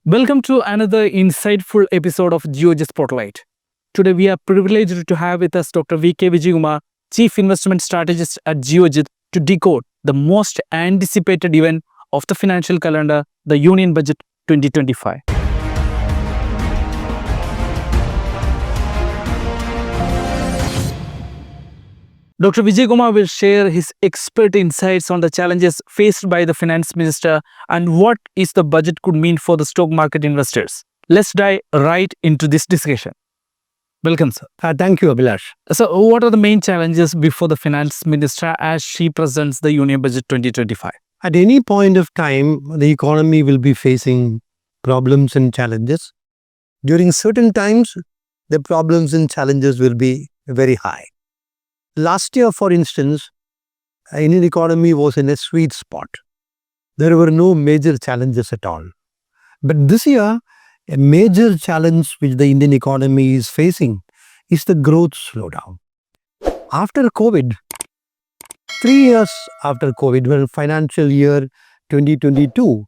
Welcome to another insightful episode of Geojit Spotlight. Today we are privileged to have with us Dr. V.K Vijayakumar, Chief Investment Strategist at Geojit, to decode the most anticipated event of the financial calendar, the Union Budget 2025. Dr. Vijayakumar will share his expert insights on the challenges faced by the finance minister and what is the budget could mean for the stock market investors. Let's dive right into this discussion. Welcome, sir. Thank you, Abhilash. So, what are the main challenges before the finance minister as she presents the Union Budget 2025? At any point of time, the economy will be facing problems and challenges. During certain times, the problems and challenges will be very high. Last year, for instance, Indian economy was in a sweet spot. There were no major challenges at all. But this year, a major challenge which the Indian economy is facing is the growth slowdown. After COVID, 3 years after COVID, well, financial year 2022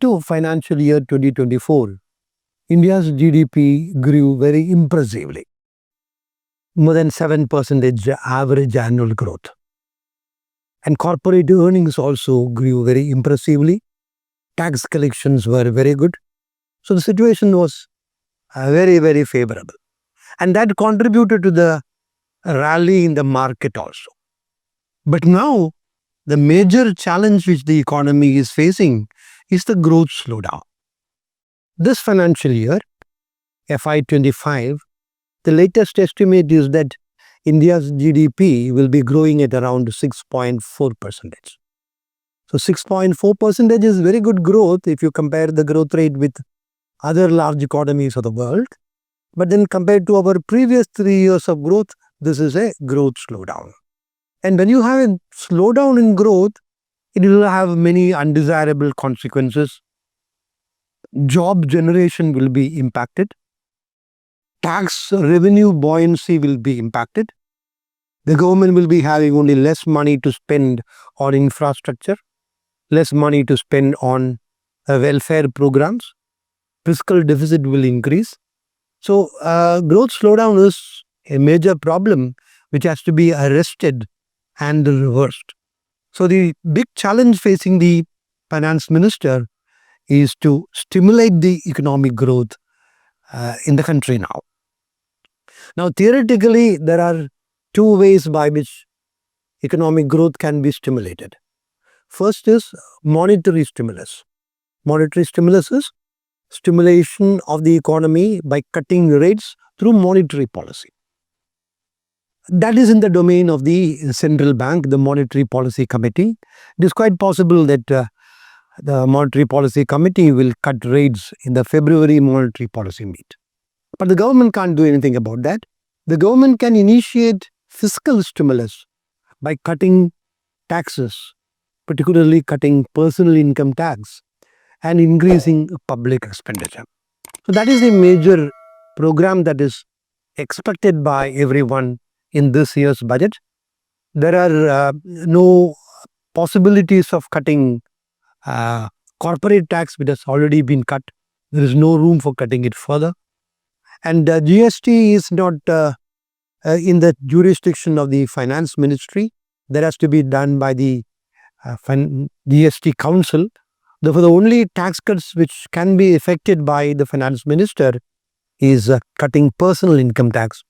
to financial year 2024, India's GDP grew very impressively. More than 7% average annual growth. And corporate earnings also grew very impressively. Tax collections were very good. So the situation was very, very favorable. And that contributed to the rally in the market also. But now, the major challenge which the economy is facing is the growth slowdown. This financial year, FY25, the latest estimate is that India's GDP will be growing at around 6.4%. So 6.4% is very good growth if you compare the growth rate with other large economies of the world. But then compared to our previous 3 years of growth, this is a growth slowdown. And when you have a slowdown in growth, it will have many undesirable consequences. Job generation will be impacted. Tax revenue buoyancy will be impacted. The government will be having only less money to spend on infrastructure, less money to spend on welfare programs. Fiscal deficit will increase. So, growth slowdown is a major problem which has to be arrested and reversed. So, the big challenge facing the finance minister is to stimulate the economic growth in the country now. Now, theoretically, there are two ways by which economic growth can be stimulated. First is monetary stimulus. Monetary stimulus is stimulation of the economy by cutting rates through monetary policy. That is in the domain of the central bank, the Monetary Policy Committee. It is quite possible that the Monetary Policy Committee will cut rates in the February Monetary Policy meet. But the government can't do anything about that. The government can initiate fiscal stimulus by cutting taxes, particularly cutting personal income tax and increasing public expenditure. So that is a major program that is expected by everyone in this year's budget. There are no possibilities of cutting corporate tax, which has already been cut. There is no room for cutting it further. And GST is not in the jurisdiction of the finance ministry. That has to be done by the GST council. Therefore, the only tax cuts which can be effected by the finance minister is cutting personal income tax.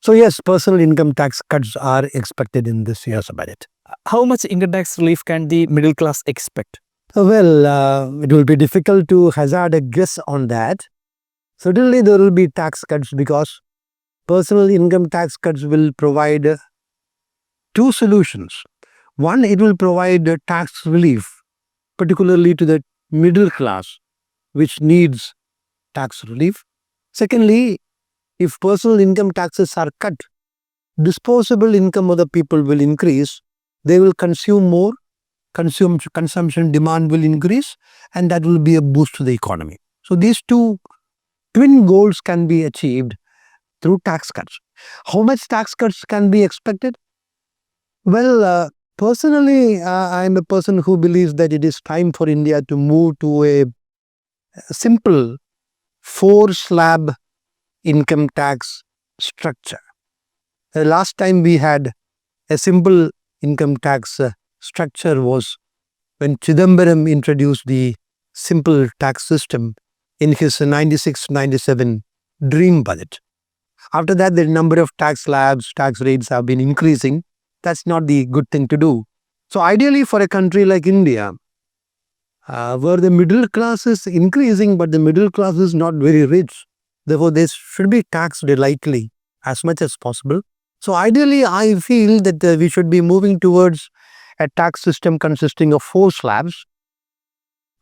So yes, personal income tax cuts are expected in this year's budget. How much income tax relief can the middle class expect? Well, it will be difficult to hazard a guess on that. Certainly, there will be tax cuts because personal income tax cuts will provide two solutions. One, it will provide tax relief, particularly to the middle class, which needs tax relief. Secondly, if personal income taxes are cut, disposable income of the people will increase. They will consume more, consumption demand will increase, and that will be a boost to the economy. So these two twin goals can be achieved through tax cuts. How much tax cuts can be expected? Well, personally, I am a person who believes that it is time for India to move to a simple four slab income tax structure. The last time we had a simple income tax structure was when Chidambaram introduced the simple tax system in his 96-97 dream budget. After that, the number of tax slabs, tax rates have been increasing. That's not the good thing to do. So ideally for a country like India, where the middle class is increasing, but the middle class is not very rich, therefore they should be taxed lightly as much as possible. So ideally, I feel that we should be moving towards a tax system consisting of four slabs.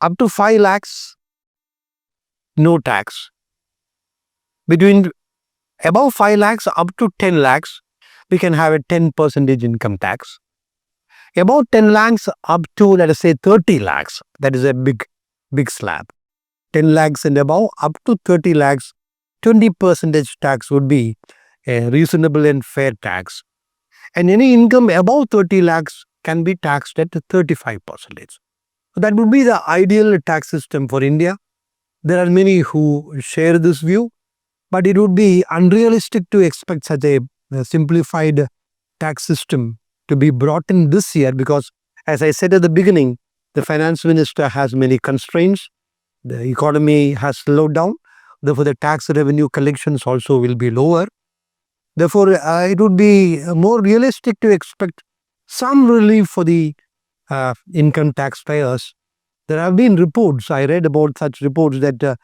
Up to 5 lakhs, no tax. Between above 5 lakhs up to 10 lakhs, we can have a 10% income tax. About 10 lakhs up to, let us say, 30 lakhs, that is a big slab. 10 lakhs and above, up to 30 lakhs, 20% tax would be a reasonable and fair tax. And any income above 30 lakhs can be taxed at 35%. So that would be the ideal tax system for India. There are many who share this view, but it would be unrealistic to expect such a simplified tax system to be brought in this year because, as I said at the beginning, the finance minister has many constraints. The economy has slowed down. Therefore, the tax revenue collections also will be lower. Therefore, it would be more realistic to expect some relief for the income taxpayers. There have been reports, I read about such reports, that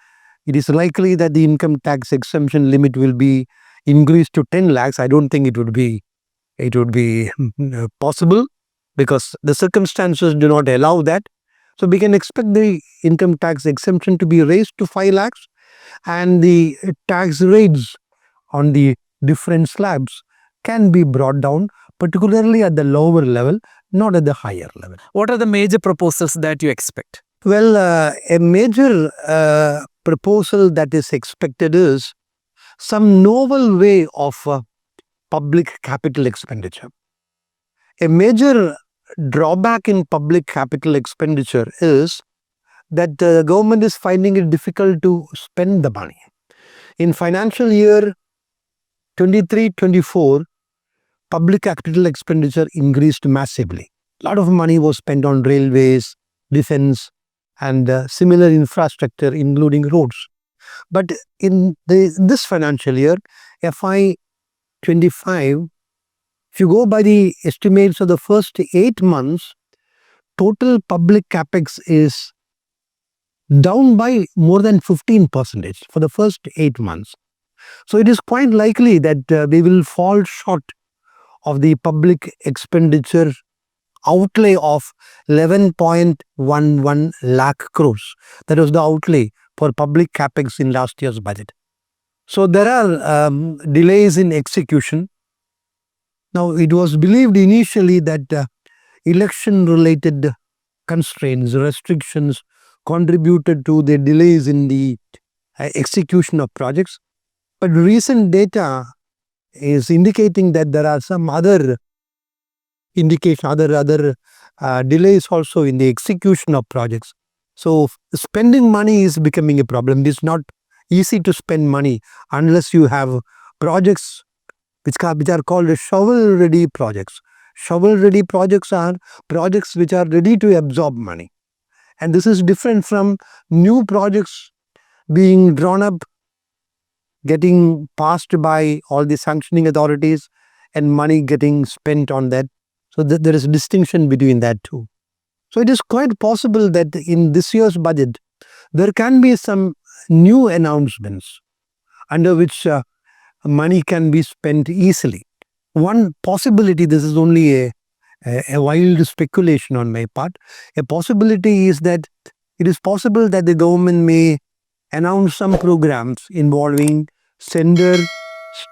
it is likely that the income tax exemption limit will be increased to 10 lakhs. I don't think it would be possible because the circumstances do not allow that. So we can expect the income tax exemption to be raised to 5 lakhs and the tax rates on the different slabs can be brought down, particularly at the lower level, not at the higher level. What are the major proposals that you expect? Well, a major proposal that is expected is some novel way of public capital expenditure. A major drawback in public capital expenditure is that the government is finding it difficult to spend the money. In financial year 23-24, public capital expenditure increased massively. A lot of money was spent on railways, defense, and similar infrastructure, including roads. But in this financial year, FY 25, if you go by the estimates of the first 8 months, total public capex is down by more than 15% for the first 8 months. So it is quite likely that we will fall short of the public expenditure outlay of 11.11 lakh crores. That was the outlay for public capex in last year's budget. So there are delays in execution. Now, it was believed initially that election-related constraints, restrictions contributed to the delays in the execution of projects. But recent data is indicating that there are some other delays also in the execution of projects. So spending money is becoming a problem. It's not easy to spend money unless you have projects which are called shovel-ready projects. Shovel-ready projects are projects which are ready to absorb money. And this is different from new projects being drawn up, getting passed by all the sanctioning authorities and money getting spent on that. So there is a distinction between that too. So it is quite possible that in this year's budget, there can be some new announcements under which money can be spent easily. One possibility, this is only a wild speculation on my part, a possibility is that it is possible that the government may announce some programs involving center,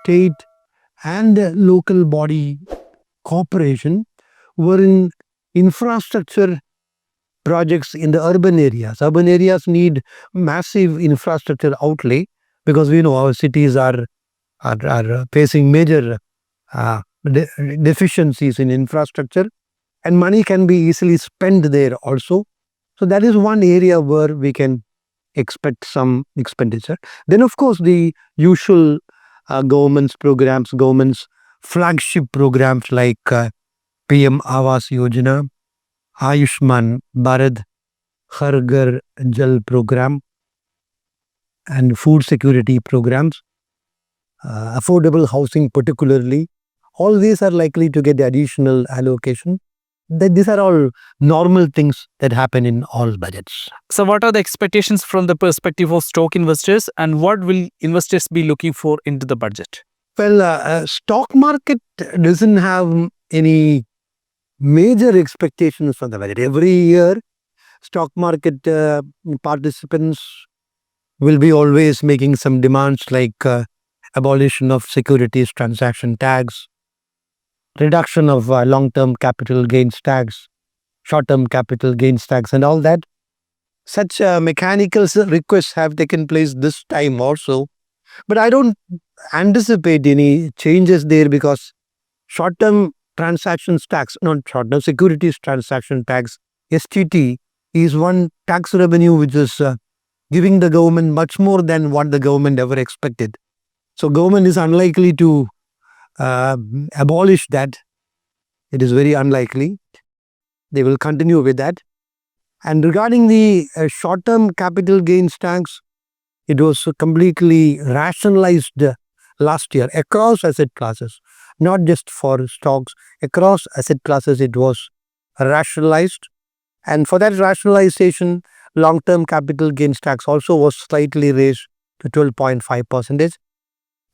state and local body cooperation wherein infrastructure projects in the urban areas. Urban areas need massive infrastructure outlay because we know our cities are facing major deficiencies in infrastructure and money can be easily spent there also. So that is one area where we can expect some expenditure. Then, of course, the usual government's programs, government's flagship programs like PM Awas Yojana, Ayushman Bharat, Har Ghar Jal program, and food security programs, affordable housing particularly. All these are likely to get additional allocation. These are all normal things that happen in all budgets. So, what are the expectations from the perspective of stock investors, and what will investors be looking for into the budget? Well, stock market doesn't have any major expectations from the budget. Every year, stock market participants will be always making some demands like abolition of securities transaction tax, reduction of long-term capital gains tax, short-term capital gains tax, and all that. Such mechanical requests have taken place this time also, but I don't anticipate any changes there because short-term transactions tax, not short-term securities transaction tax, STT, is one tax revenue which is giving the government much more than what the government ever expected. So government is unlikely to abolish that. It is very unlikely. They will continue with that. And regarding the short-term capital gains tax, it was completely rationalized last year across asset classes, not just for stocks. Across asset classes, it was rationalized. And for that rationalization, long-term capital gains tax also was slightly raised to 12.5%.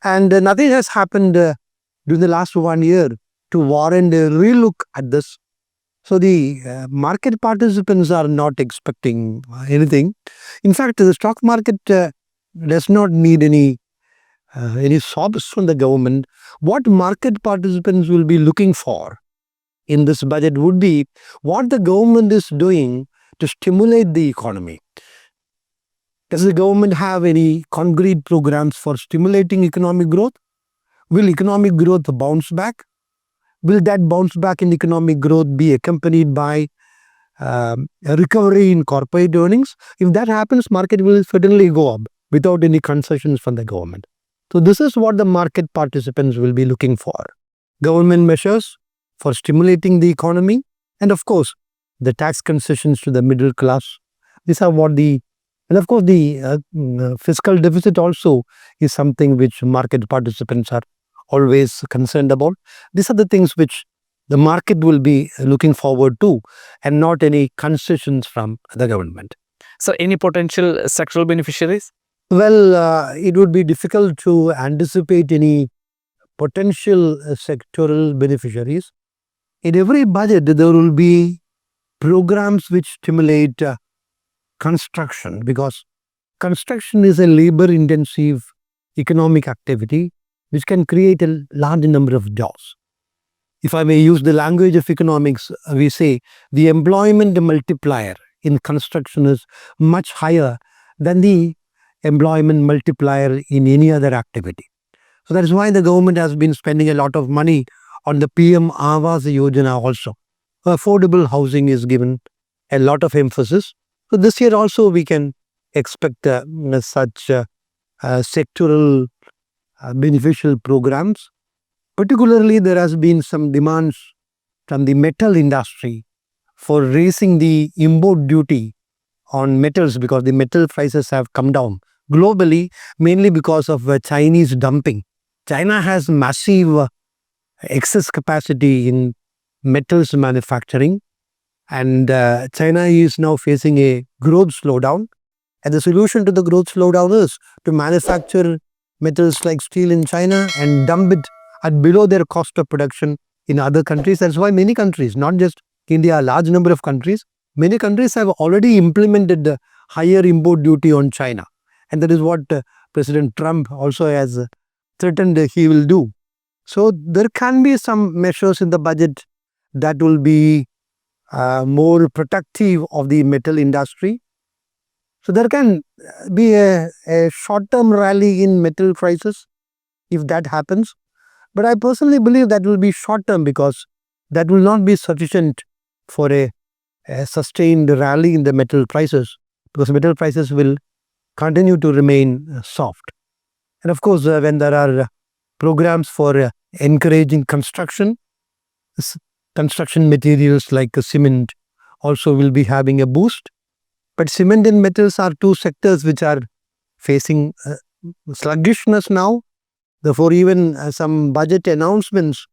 And nothing has happened during the last 1 year to warrant a relook at this. So the market participants are not expecting anything. In fact, the stock market does not need any sobs from the government. What market participants will be looking for in this budget would be what the government is doing to stimulate the economy. Does the government have any concrete programs for stimulating economic growth? Will economic growth bounce back? Will that bounce back in economic growth be accompanied by a recovery in corporate earnings? If that happens, market will certainly go up without any concessions from the government. So this is what the market participants will be looking for. Government measures for stimulating the economy, and of course, the tax concessions to the middle class. These are what and of course, the fiscal deficit also is something which market participants are always concerned about. These are the things which the market will be looking forward to, and not any concessions from the government. So, any potential sectoral beneficiaries? Well, it would be difficult to anticipate any potential sectoral beneficiaries. In every budget, there will be programs which stimulate construction, because construction is a labor-intensive economic activity which can create a large number of jobs. If I may use the language of economics, we say the employment multiplier in construction is much higher than the employment multiplier in any other activity. So that is why the government has been spending a lot of money on the PM Awas Yojana also. Affordable housing is given a lot of emphasis. So this year also we can expect such sectoral beneficial programs. Particularly, there has been some demands from the metal industry for raising the import duty on metals, because the metal prices have come down globally, mainly because of Chinese dumping. China has massive excess capacity in metals manufacturing, and China is now facing a growth slowdown. And the solution to the growth slowdown is to manufacture metals like steel in China and dump it at below their cost of production in other countries. That's why many countries, not just India, a large number of countries, many countries have already implemented the higher import duty on China. And that is what President Trump also has threatened he will do. So there can be some measures in the budget that will be more protective of the metal industry. So there can be a short-term rally in metal prices if that happens. But I personally believe that will be short-term, because that will not be sufficient for a sustained rally in the metal prices, because metal prices will continue to remain soft. And of course, when there are programs for encouraging construction, construction materials like cement also will be having a boost. But cement and metals are two sectors which are facing sluggishness now. Therefore, even some budget announcements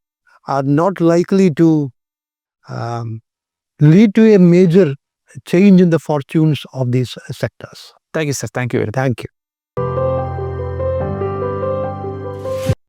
are not likely to lead to a major change in the fortunes of these sectors. Thank you, sir. Thank you very much. Thank you.